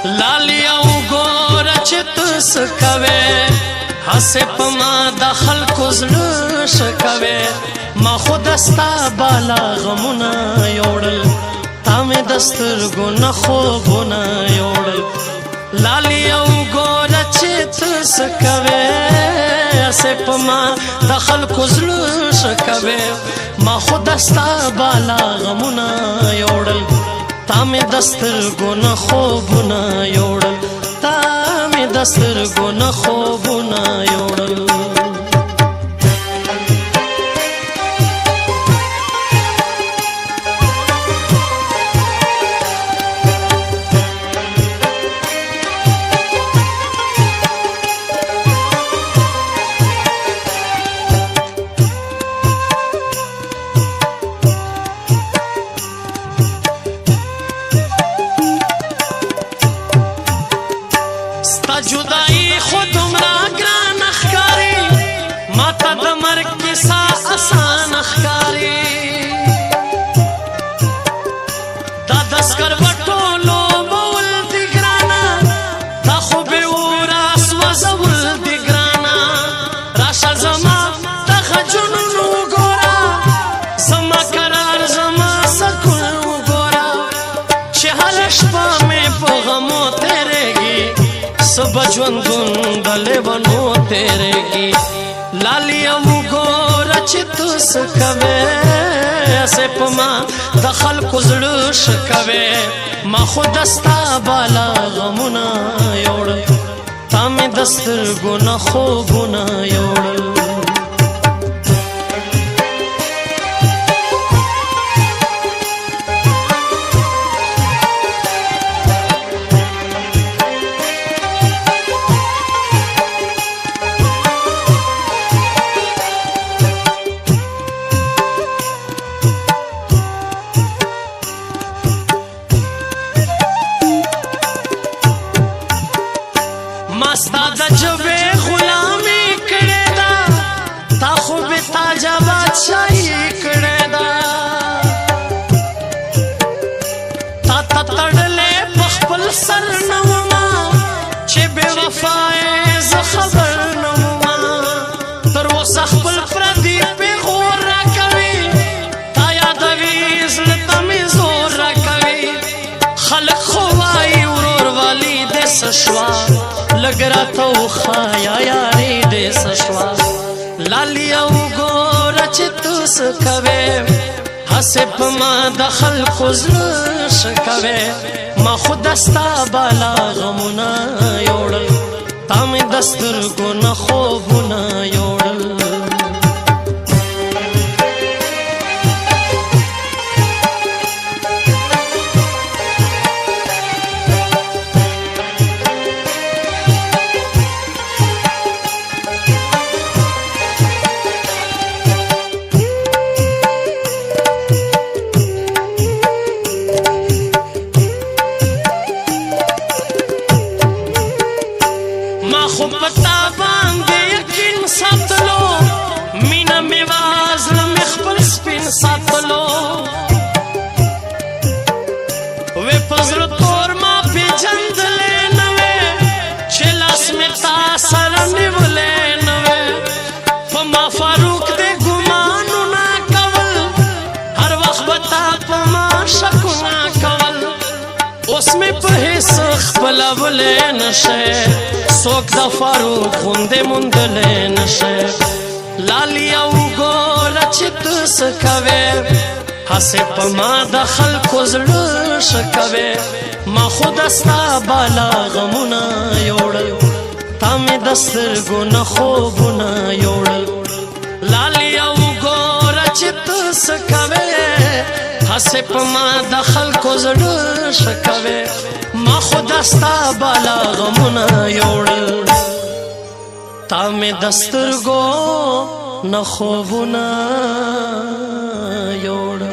لالی او ګوره چې ته څه کوې هسې په ما د خلکو زړه ښه کوې ما خو د ستا بالا غمونه یوړل تا مې د سترګو نه خوبونه یوړل لالی او ګوره چې ته څه کوې هسې په ما د خلکو زړه ښه کوې ما خو د ستا بالا غمونه یوړل تا مې د سترګو نه خوبونه یوړل تا مې د سترګو نه خوبونه یوړل جدائی خود عمرہ گران اخکاری ماتا د مرگ کسا آسان اخکاری دا دسکر بطولو بول دی گرانا دا خوب اوراس وزول دی گرانا راشا زما دا خجنونو گورا زما قرار زما سکون گورا چه حلشپا میں پغمو تیرے گی سب ژوندون د لیونو تیرېږي لالي او ګوره چې ته څه کوې هسې په ما د خلکو زړه ښه کوې ما خو د ستا بالا غمونه یوړل تا مې د سترګو نه خوبونه یوړل ستا د جبې غلامي کړې ده تا خو بې تاجه بادشاهي کړې ده تا ته تړلې په خپل سر نه ومه چې بې وفا یې زه خبر نه ومه تر اوسه خپل پردي پېغور راکوي تا یادوي زړه ته مې زور راکوي خلک خو وایي ورورولي دې څه شوه لګ راته وښایه یاري دې څه شوه لالي او ګوره چې ته څه کوې هسې په ما د خلکو زړه ښه کوې ما خو د ستا بالا غمونه یوړل تا مې د سترګو نه خوبونه یوړل خو پتا باندې یقین ساتلو مینا مې وازله مې خپل سپین ساتلو وې په زړه تور ما پېژندلې نه وې چې لاس مې تا سره نیولې نه وې په ما فاروق دې ګمانونه کول هر وخت به تا په ما شکونه کول اوس مې په هېڅ خپلولی نشې څوک د فاروق غوندې موندلی نشې لالي او ګوره چې ته څه کوې هسې په ما د خلکو زړه ښه کوې ما خو د ستا بالا غمونه یوړل تا مې د سترګو نه خوبونه یوړل لالي او ګوره چې ته څه کوې هسې په ما د خلکو زړه ښه کوې ما خو د ستا بالا غمونه یوړل تا مې د سترګو نه خوبونه یوړل